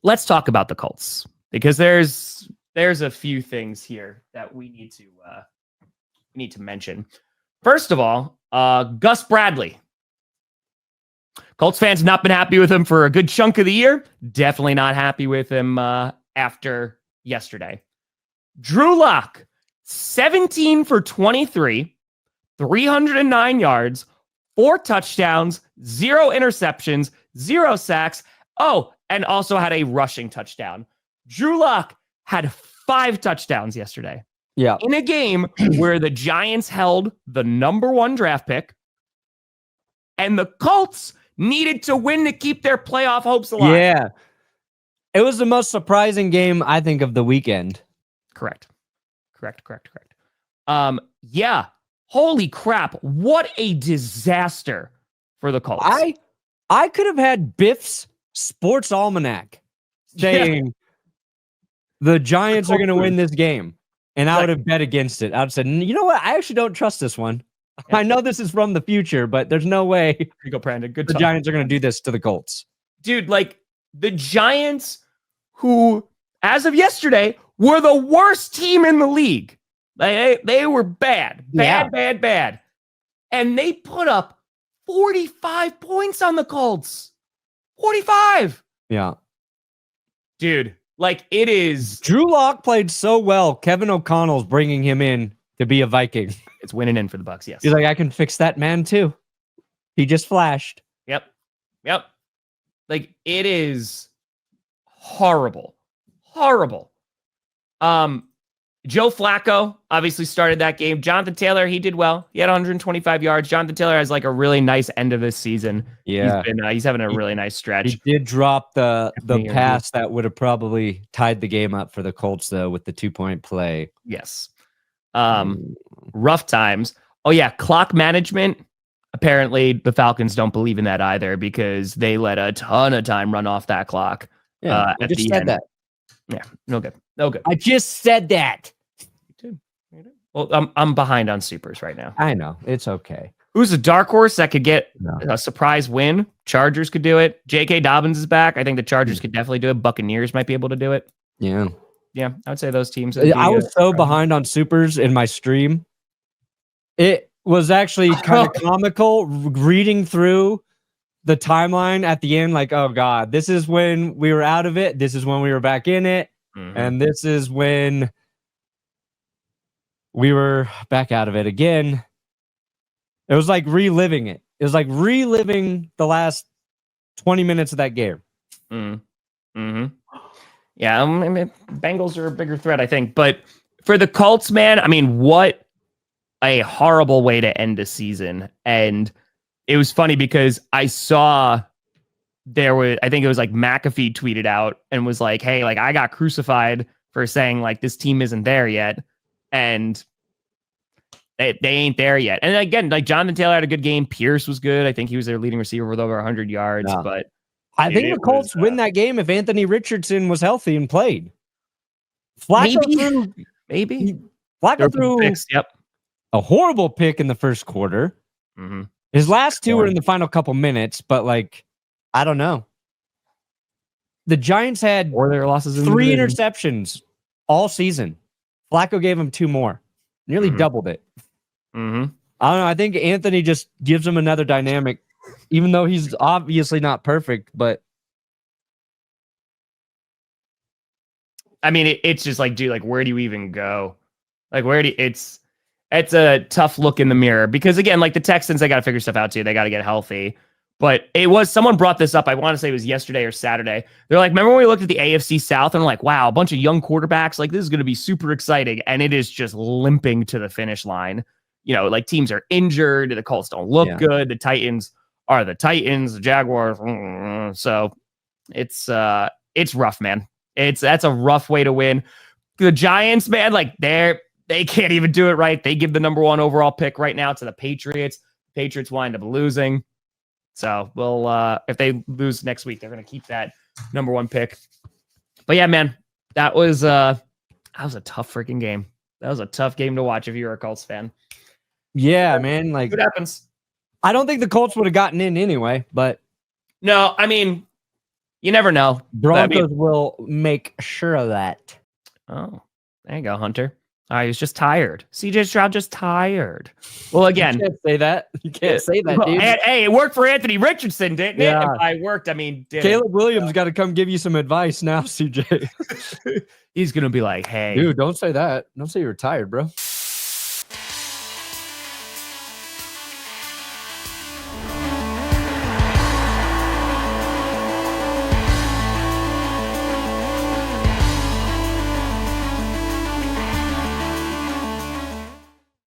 let's talk about the Colts because there's a few things here that we need to mention. First of all, Gus Bradley. Colts fans have not been happy with him for a good chunk of the year. Definitely not happy with him after yesterday. Drew Lock, 17 for 23, 309 yards, 4 touchdowns, 0 interceptions, 0 sacks. Oh, and also had a rushing touchdown. Drew Lock had 5 touchdowns yesterday. Yeah. In a game where the Giants held the number 1 draft pick and the Colts needed to win to keep their playoff hopes alive. Yeah. It was the most surprising game, I think, of the weekend. Correct. Yeah. Holy crap. What a disaster for the Colts. I could have had Biff's Sports Almanac saying the Giants are going to win this game. And I would have bet against it. I would have said, you know what? I actually don't trust this one. Yeah. I know this is from the future, but there's no way Here you go, Brandon. Good the talk. Giants are going to do this to the Colts. Dude, like the Giants, who, as of yesterday, were the worst team in the league. They were bad. And they put up 45 points on the Colts. 45. Yeah. Dude, like it is. Drew Lock played so well. Kevin O'Connell's bringing him in to be a Viking. It's winning in for the Bucs, yes. He's like, I can fix that man too. He just flashed. Yep. Like it is horrible. Joe Flacco obviously started that game. Jonathan Taylor, he did well. He had 125 yards. Jonathan Taylor has like a really nice end of this season. Yeah. He's having a really nice stretch. He did drop the pass that would have probably tied the game up for the Colts, though, with the 2-point play. Yes. Rough times. Oh, yeah. Clock management. Apparently, the Falcons don't believe in that either because they let a ton of time run off that clock. Yeah, I just said that. Yeah, no good. I just said that. Well, I'm behind on supers right now. I know. It's okay. Who's a dark horse that could get a surprise win? Chargers could do it. J.K. Dobbins is back. I think the Chargers could definitely do it. Buccaneers might be able to do it. Yeah, I would say those teams. I was so behind on supers in my stream. It was actually kind of comical reading through the timeline at the end. Like, oh God, this is when we were out of it. This is when we were back in it. And this is when we were back out of it again. It was like reliving it. It was like reliving the last 20 minutes of that game. Yeah, I mean, Bengals are a bigger threat, I think. But for the Colts, man, I mean, what a horrible way to end a season. And it was funny because I saw I think it was like McAfee tweeted out and was like, hey, like I got crucified for saying like this team isn't there yet. And they ain't there yet. And again, like Jonathan Taylor had a good game. Pierce was good. I think he was their leading receiver with over 100 yards. Yeah. But I think the Colts win that game if Anthony Richardson was healthy and played. Flacco threw a horrible pick in the first quarter. His last two were in the final couple minutes, but like, I don't know. The Giants had their losses 3 interceptions all season. Flacco gave him 2 more. Nearly doubled it. I don't know. I think Anthony just gives him another dynamic, even though he's obviously not perfect, but I mean, it's just like, dude, like, where do you even go? Like, it's a tough look in the mirror because again, like the Texans, they got to figure stuff out too. They got to get healthy. But someone brought this up. I want to say it was yesterday or Saturday. They're like, remember when we looked at the AFC South and like, wow, a bunch of young quarterbacks, like this is going to be super exciting. And it is just limping to the finish line. You know, like teams are injured. The Colts don't look good. The Titans are the Titans, the Jaguars. So it's rough, man. That's a rough way to win. The Giants, man, like they can't even do it right. They give the number 1 overall pick right now to the Patriots. The Patriots wind up losing. So we'll if they lose next week, they're gonna keep that number 1 pick. But yeah, man, that was a tough freaking game. That was a tough game to watch if you're a Colts fan. Yeah, man. Like what happens? I don't think the Colts would have gotten in anyway, but no, I mean, You never know. Broncos will make sure of that. Oh, there you go, Hunter. He was just tired. CJ Stroud just tired. Well, again, you can't say that. You can't say that, dude. Hey, it worked for Anthony Richardson, didn't it? And by worked, I mean Caleb Williams got to come give you some advice now, CJ. He's gonna be like, "Hey, dude, don't say that. Don't say you're tired, bro."